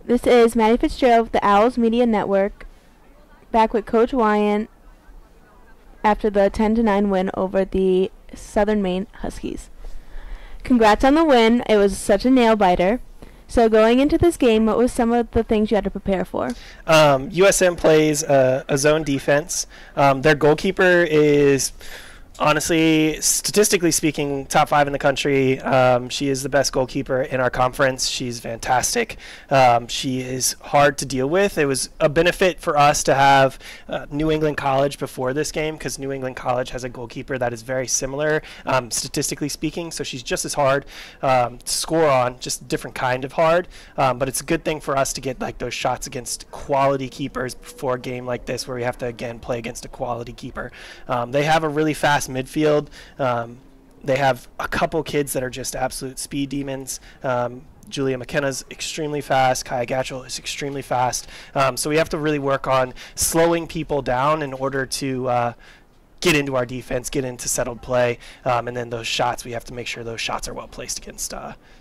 This is Maddie Fitzgerald with the Owls Media Network, back with Coach Wyant after the 10-9 win over the Southern Maine Huskies. Congrats on the win. It was such a nail-biter. So going into this game, what was some of the things you had to prepare for? USM plays a zone defense. Their goalkeeper is, honestly, statistically speaking, top 5 in the country. She is the best goalkeeper in our conference. She's fantastic. She is hard to deal with. It was a benefit for us to have New England College before this game, because New England College has a goalkeeper that is very similar, statistically speaking. So she's just as hard to score on, just a different kind of hard. But it's a good thing for us to get like those shots against quality keepers before a game like this, where we have to again play against a quality keeper. They have a really fast midfield. They have a couple kids that are just absolute speed demons. Julia McKenna's extremely fast. Kaya Gatchell is extremely fast. So we have to really work on slowing people down in order to get into our defense, get into settled play, and then those shots, we have to make sure those shots are well placed against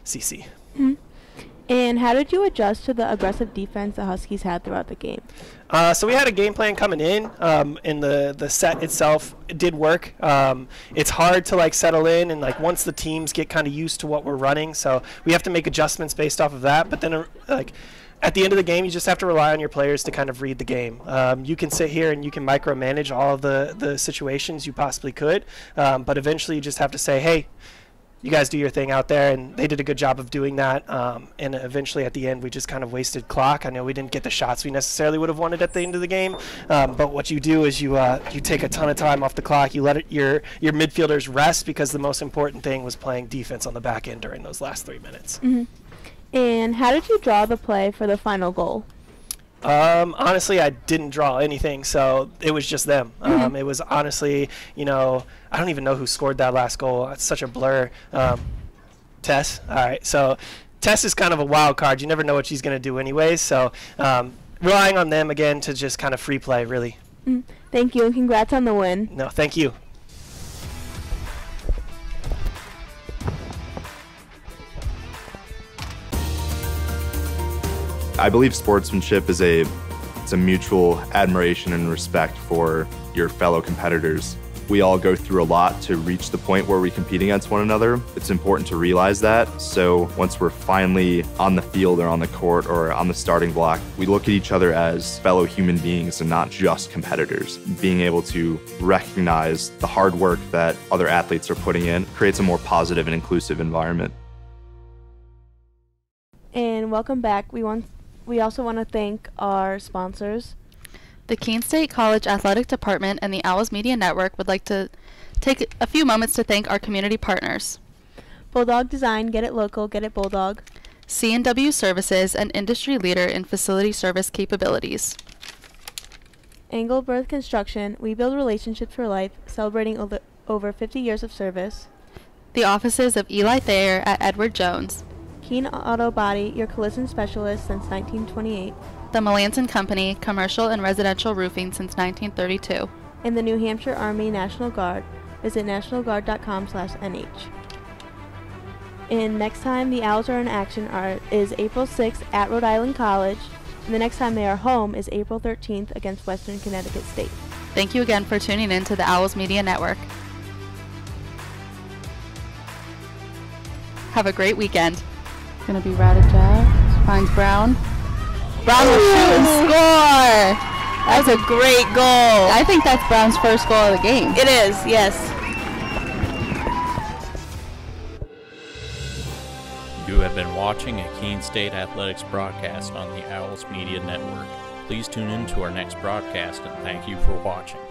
CC. Mm-hmm. And how did you adjust to the aggressive defense the Huskies had throughout the game? So we had a game plan coming in, and the set itself did work. It's hard to like settle in, and like once the teams get kind of used to what we're running, so we have to make adjustments based off of that. But then like at the end of the game, you just have to rely on your players to kind of read the game. You can sit here and you can micromanage all of the situations you possibly could, but eventually you just have to say, hey, you guys do your thing out there, and they did a good job of doing that. And eventually at the end, we just kind of wasted clock. I know we didn't get the shots we necessarily would have wanted at the end of the game, but what you do is you take a ton of time off the clock. You let your midfielders rest, because the most important thing was playing defense on the back end during those last 3 minutes. Mm-hmm. And how did you draw the play for the final goal? Honestly, I didn't draw anything, so it was just them. Mm-hmm. It was honestly, I don't even know who scored that last goal. It's such a blur. Tess. All right, so Tess is kind of a wild card. You never know what she's going to do anyways, so relying on them again to just kind of free play, really. Mm-hmm. Thank you, and congrats on the win. No, thank you. I believe sportsmanship is a mutual admiration and respect for your fellow competitors. We all go through a lot to reach the point where we compete against one another. It's important to realize that. So once we're finally on the field or on the court or on the starting block, we look at each other as fellow human beings and not just competitors. Being able to recognize the hard work that other athletes are putting in creates a more positive and inclusive environment. And welcome back. We also want to thank our sponsors. The Keene State College Athletic Department and the Owls Media Network would like to take a few moments to thank our community partners. Bulldog Design, get it local, get it Bulldog. C&W Services, an industry leader in facility service capabilities. Engelberth Construction, we build relationships for life, celebrating over 50 years of service. The offices of Eli Thayer at Edward Jones. Keene Auto Body, your collision specialist since 1928. The Melanson Company, commercial and residential roofing since 1932. And the New Hampshire Army National Guard. Visit nationalguard.com/nh. And next time the Owls are in action is April 6th at Rhode Island College. And the next time they are home is April 13th against Western Connecticut State. Thank you again for tuning in to the Owls Media Network. Have a great weekend. Gonna be Radijak, finds Brown. Brown will shoot and score! That's a great goal. I think that's Brown's first goal of the game. It is, yes. You have been watching a Keene State Athletics broadcast on the Owls Media Network. Please tune in to our next broadcast, and thank you for watching.